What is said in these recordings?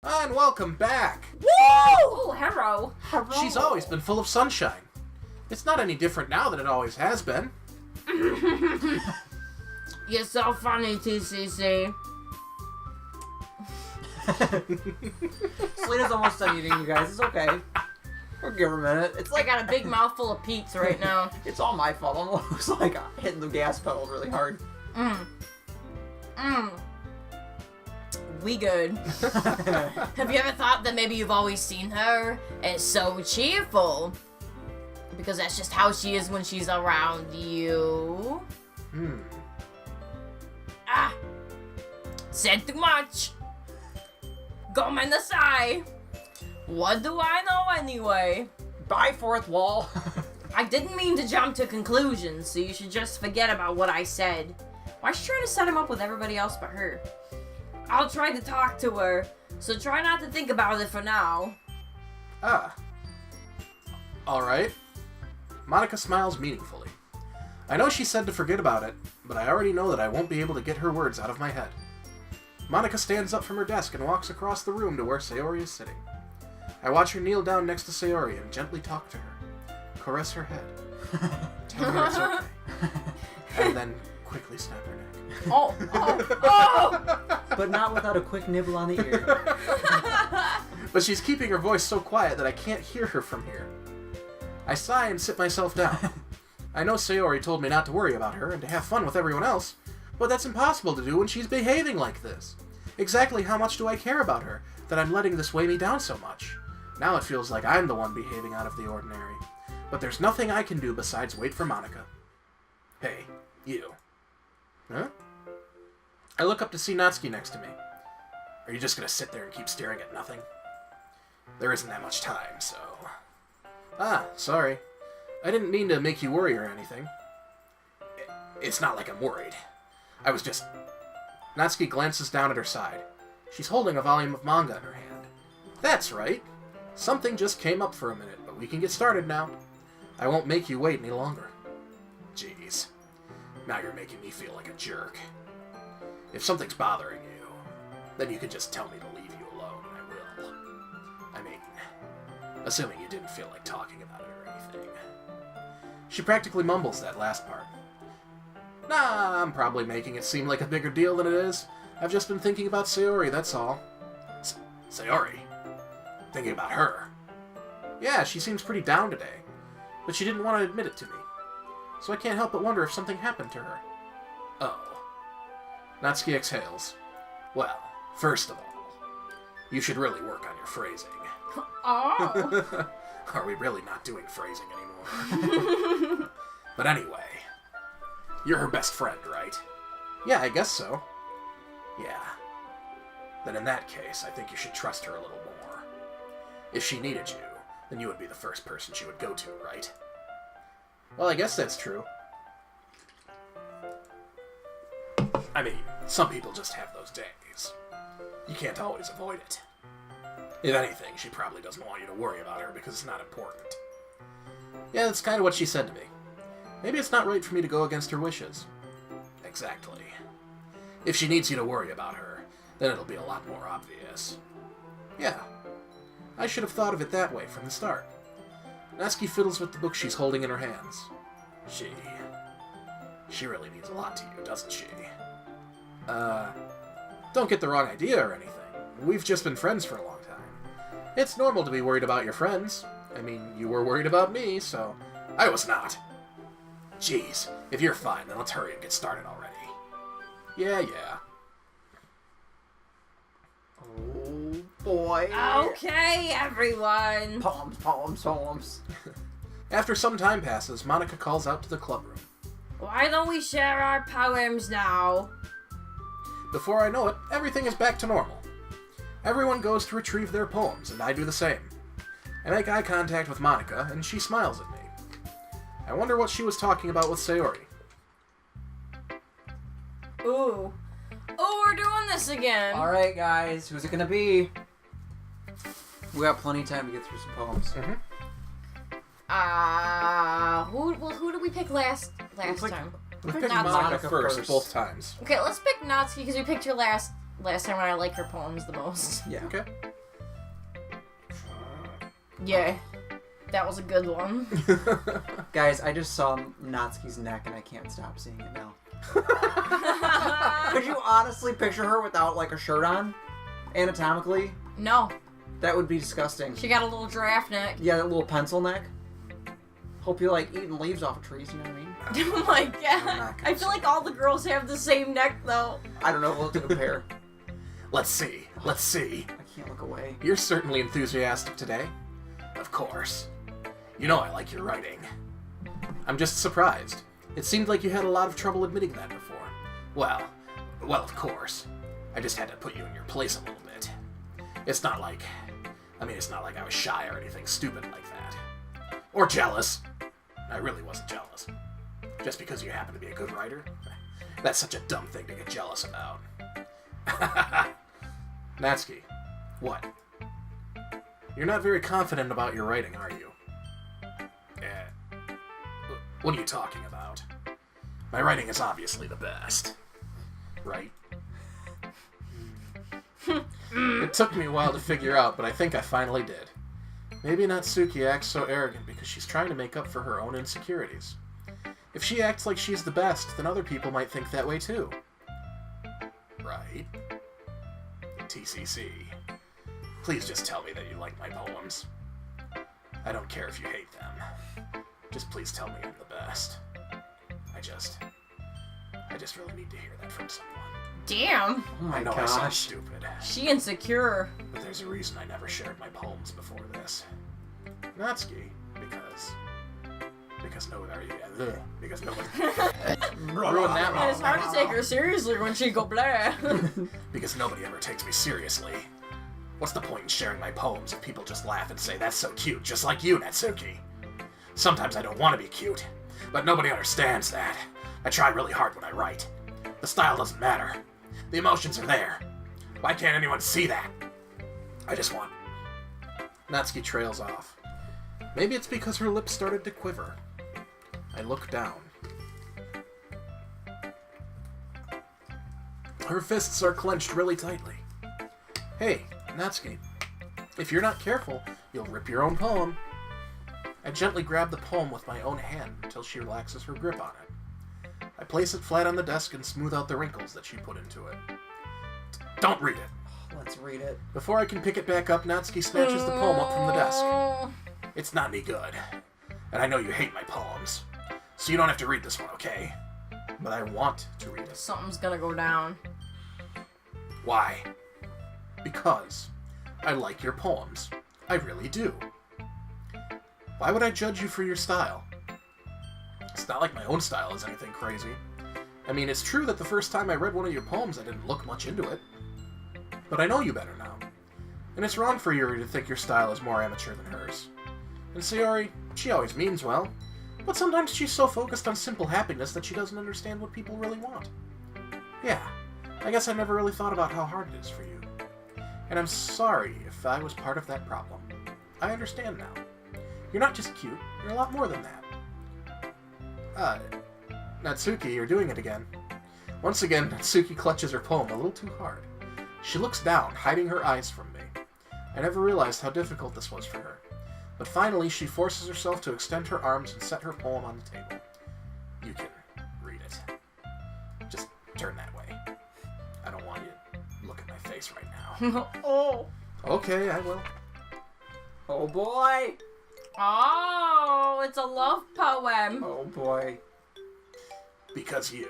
And welcome back! Woo! Oh, hello. She's always been full of sunshine. It's not any different now than it always has been. You're so funny, TCC. Celina's almost done eating, you guys. It's okay. We'll give her a minute. It's I like got a big mouthful of pizza right now. it's all my fault. I'm almost like hitting the gas pedal really hard. We good. Have you ever thought that maybe you've always seen her as so cheerful? Because that's just how she is when she's around you. Ah! Said too much. Gomennasai. What do I know anyway? Bye, fourth wall. I didn't mean to jump to conclusions, so you should just forget about what I said. Why is she trying to set him up with everybody else but her? I'll try to talk to her, so try not to think about it for now. Alright. Monica smiles meaningfully. I know she said to forget about it, but I already know that I won't be able to get her words out of my head. Monica stands up from her desk and walks across the room to where Sayori is sitting. I watch her kneel down next to Sayori and gently talk to her. Caress her head. Tell her it's okay. And then quickly snap her neck. Oh! But not without a quick nibble on the ear. But she's keeping her voice so quiet that I can't hear her from here. I sigh and sit myself down. I know Sayori told me not to worry about her and to have fun with everyone else, but that's impossible to do when she's behaving like this. Exactly how much do I care about her that I'm letting this weigh me down so much? Now it feels like I'm the one behaving out of the ordinary. But there's nothing I can do besides wait for Monica. Hey, you. Huh? I look up to see Natsuki next to me. Are you just gonna sit there and keep staring at nothing? There isn't that much time, so... Ah, sorry. I didn't mean to make you worry or anything. It's not like I'm worried. I was just... Natsuki glances down at her side. She's holding a volume of manga in her hand. That's right. Something just came up for a minute, but we can get started now. I won't make you wait any longer. Jeez. Now you're making me feel like a jerk. If something's bothering you, then you can just tell me to leave you alone, and I will. I mean, assuming you didn't feel like talking about it or anything. She practically mumbles that last part. Nah, I'm probably making it seem like a bigger deal than it is. I've just been thinking about Sayori, that's all. Sayori? Thinking about her? Yeah, she seems pretty down today, but she didn't want to admit it to me. So I can't help but wonder if something happened to her. Oh. Natsuki exhales. Well, first of all, you should really work on your phrasing. Oh! Are we really not doing phrasing anymore? But anyway, you're her best friend, right? Yeah, I guess so. Yeah. Then in that case, I think you should trust her a little more. If she needed you, then you would be the first person she would go to, right? Well, I guess that's true. I mean, some people just have those days. You can't always avoid it. If anything, she probably doesn't want you to worry about her because it's not important. Yeah, that's kind of what she said to me. Maybe it's not right for me to go against her wishes. Exactly. If she needs you to worry about her, then it'll be a lot more obvious. Yeah. I should have thought of it that way from the start. Natsuki fiddles with the book she's holding in her hands. She really means a lot to you, doesn't she? Don't get the wrong idea or anything. We've just been friends for a long time. It's normal to be worried about your friends. I mean, you were worried about me, so... I was not. Jeez, if you're fine, then let's hurry and get started already. Yeah. Oh, boy. Okay, everyone. Poems. After some time passes, Monica calls out to the club room. Why don't we share our poems now? Before I know it, everything is back to normal. Everyone goes to retrieve their poems, and I do the same. I make eye contact with Monica, and she smiles at me. I wonder what she was talking about with Sayori. Ooh, we're doing this again. Alright, guys. Who's it gonna be? We got plenty of time to get through some poems. Who did we pick last time? We picked Natsuki. Monica first both times. Okay, let's pick Natsuki because we picked her last time and I like her poems the most. Yeah. Okay. Yeah. That was a good one. Guys, I just saw Natsuki's neck and I can't stop seeing it now. Could you honestly picture her without, like, a shirt on? Anatomically? No. That would be disgusting. She got a little giraffe neck. Yeah, that little pencil neck. Hope you're, like, eating leaves off of trees, you know what I mean? Oh my god. I feel like all the girls have the same neck, though. I don't know, we'll have to compare. Let's see. Let's see. I can't look away. You're certainly enthusiastic today. Of course. You know I like your writing. I'm just surprised. It seemed like you had a lot of trouble admitting that before. Well, of course. I just had to put you in your place a little bit. It's not like I was shy or anything stupid like that. Or jealous. I really wasn't jealous. Just because you happen to be a good writer? That's such a dumb thing to get jealous about. Natsuki, what? You're not very confident about your writing, are you? What are you talking about? My writing is obviously the best. Right? It took me a while to figure out, but I think I finally did. Maybe Natsuki acts so arrogant because she's trying to make up for her own insecurities. If she acts like she's the best, then other people might think that way too. Right? TCC. Please just tell me that you like my poems. I don't care if you hate them. Just please tell me I'm the best. I just really need to hear that from someone. Damn. Oh my I know gosh. I sound stupid, She insecure. but there's a reason I never shared my poems before this. Natsuki, because nobody ruined that And it's hard one. to take her seriously when she go blah. Because nobody ever takes me seriously. What's the point in sharing my poems if people just laugh and say, that's so cute, just like you, Natsuki? Sometimes I don't want to be cute, but nobody understands that. I try really hard when I write. The style doesn't matter. The emotions are there. Why can't anyone see that? I just want... Natsuki trails off. Maybe it's because her lips started to quiver. I look down. Her fists are clenched really tightly. Hey, Natsuki, if you're not careful, you'll rip your own poem. I gently grab the poem with my own hand until she relaxes her grip on it. I place it flat on the desk and smooth out the wrinkles that she put into it. Don't read it. Let's read it. Before I can pick it back up, Natsuki snatches the poem up from the desk. It's not any good. And I know you hate my poems. So you don't have to read this one, okay? But I want to read it. Something's gonna go down. Why? Because I like your poems. I really do. Why would I judge you for your style? It's not like my own style is anything crazy. I mean, it's true that the first time I read one of your poems, I didn't look much into it. But I know you better now. And it's wrong for Yuri to think your style is more amateur than hers. And Sayori, she always means well, but sometimes she's so focused on simple happiness that she doesn't understand what people really want. Yeah, I guess I never really thought about how hard it is for you. And I'm sorry if I was part of that problem. I understand now. You're not just cute, you're a lot more than that. Natsuki, you're doing it again. Once again, Natsuki clutches her poem a little too hard. She looks down, hiding her eyes from me. I never realized how difficult this was for her. But finally, she forces herself to extend her arms and set her poem on the table. You can read it. Just turn that way. I don't want you to look at my face right now. Oh. Okay, I will. Oh boy! Oh, it's a love poem. Oh boy. Because you.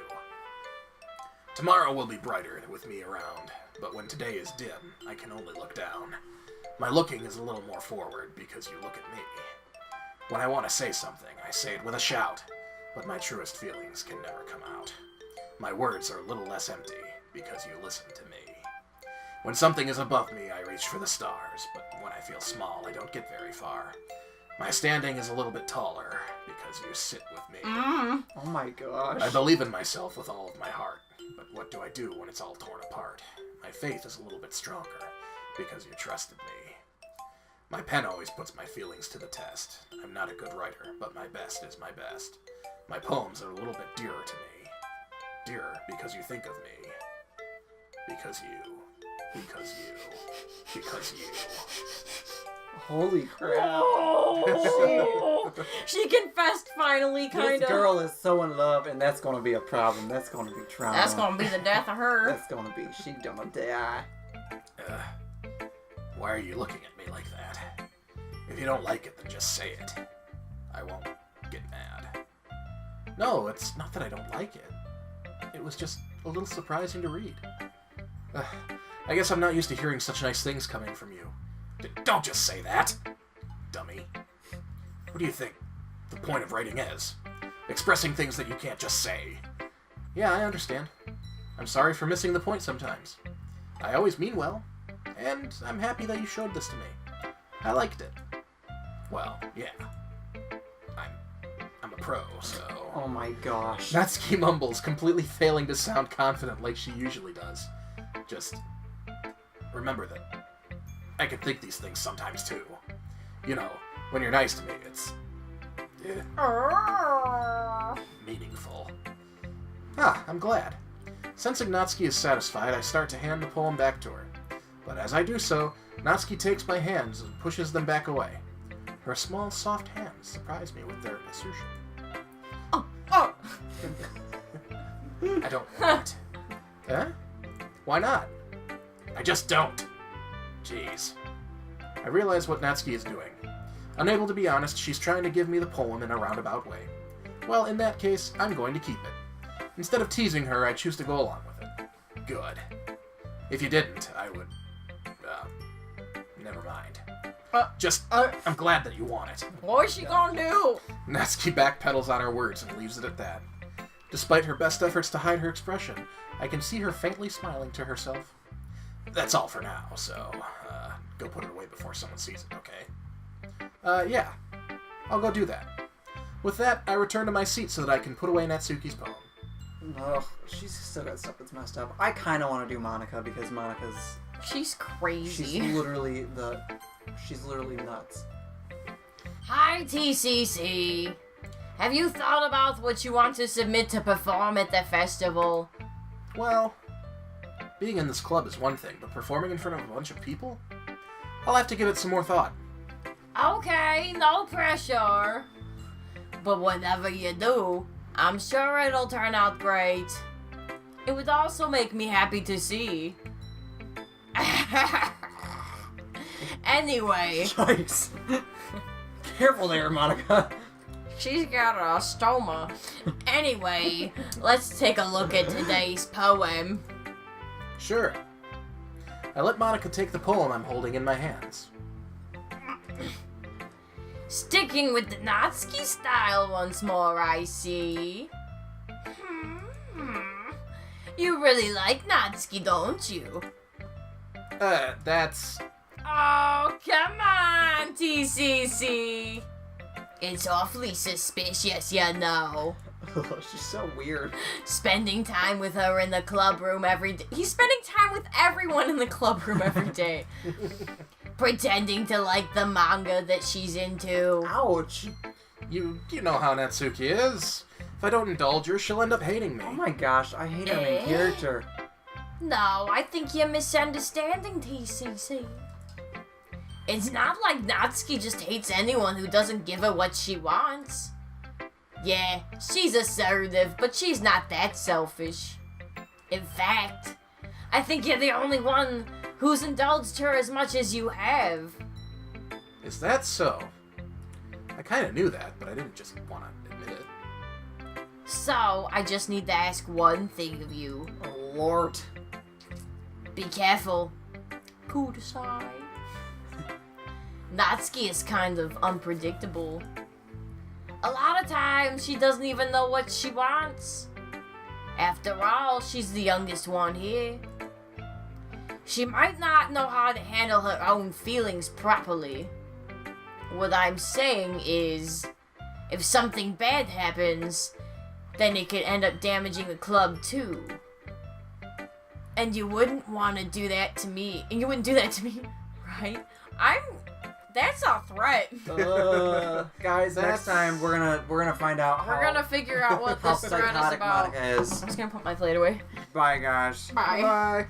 Tomorrow will be brighter with me around, but when today is dim, I can only look down. My looking is a little more forward because you look at me. When I want to say something, I say it with a shout, but my truest feelings can never come out. My words are a little less empty because you listen to me. When something is above me, I reach for the stars, but when I feel small, I don't get very far. My standing is a little bit taller because you sit with me. Mm. Oh my gosh. I believe in myself with all of my heart, but what do I do when it's all torn apart? My faith is a little bit stronger because you trusted me. My pen always puts my feelings to the test. I'm not a good writer, but my best is my best. My poems are a little bit dearer to me. Dearer because you think of me. Because you. Because you. Because you. Holy crap. Oh, she confessed finally, kind This of. girl is so in love, and that's gonna be a problem. That's gonna be trauma. That's gonna be the death of her. That's gonna be, she gonna die. Why are you looking at me like that? If you don't like it, then just say it. I won't get mad. No, it's not that I don't like it. It was just a little surprising to read. I guess I'm not used to hearing such nice things coming from you. Don't just say that, dummy. What do you think the point of writing is? Expressing things that you can't just say. Yeah, I understand. I'm sorry for missing the point sometimes. I always mean well, and I'm happy that you showed this to me. I liked it. Well, yeah. I'm a pro, so... Oh my gosh. Natsuki mumbles, completely failing to sound confident like she usually does. Just remember that I can think these things sometimes too. You know, when you're nice to me, it's meaningful. Ah, I'm glad. Sensing Natsuki is satisfied, I start to hand the poem back to her. But as I do so, Natsuki takes my hands and pushes them back away. Her small, soft hands surprise me with their assertion. Oh! I don't want it. Huh? Why not? I just don't. Jeez. I realize what Natsuki is doing. Unable to be honest, she's trying to give me the poem in a roundabout way. Well, in that case, I'm going to keep it. Instead of teasing her, I choose to go along with it. Good. If you didn't, I would... never mind. I'm glad that you want it. What's she gonna do? Natsuki backpedals on her words and leaves it at that. Despite her best efforts to hide her expression, I can see her faintly smiling to herself. That's all for now, so, go put it away before someone sees it, okay? Yeah. I'll go do that. With that, I return to my seat so that I can put away Natsuki's poem. Ugh, she's still got stuff that's messed up. I kind of want to do Monica because Monica's... She's crazy. She's literally nuts. Hi, TCC. Have you thought about what you want to submit to perform at the festival? Well, being in this club is one thing, but performing in front of a bunch of people? I'll have to give it some more thought. Okay, no pressure. But whatever you do, I'm sure it'll turn out great. It would also make me happy to see. Anyway. Yikes. Careful there, Monica. She's got a stoma. Anyway, let's take a look at today's poem. Sure. I let Monica take the poem I'm holding in my hands. Sticking with the Natsuki style once more, I see. You really like Natsuki, don't you? That's... Oh, come on, TCC. It's awfully suspicious, you know. She's so weird. Spending time with her in the club room every day. He's spending time with everyone in the club room every day. Pretending to like the manga that she's into. Ouch. You know how Natsuki is. If I don't indulge her, she'll end up hating me. Oh my gosh, I hate her main character. No, I think you're misunderstanding, TCC. It's not like Natsuki just hates anyone who doesn't give her what she wants. Yeah, she's assertive, but she's not that selfish. In fact, I think you're the only one who's indulged her as much as you have. Is that so? I kind of knew that, but I didn't just want to admit it. So, I just need to ask one thing of you. Oh, Lord. Be careful. Kudasai. Natsuki is kind of unpredictable. A lot of times, she doesn't even know what she wants. After all, she's the youngest one here. She might not know how to handle her own feelings properly. What I'm saying is, if something bad happens, then it could end up damaging the club too. And you wouldn't want to do that to me. And you wouldn't do that to me, right? That's a threat. Guys, next time we're gonna find out We're gonna figure out what how this threat is psychotic about. Monica is. I'm just gonna put my plate away. Bye, guys. Bye. Bye.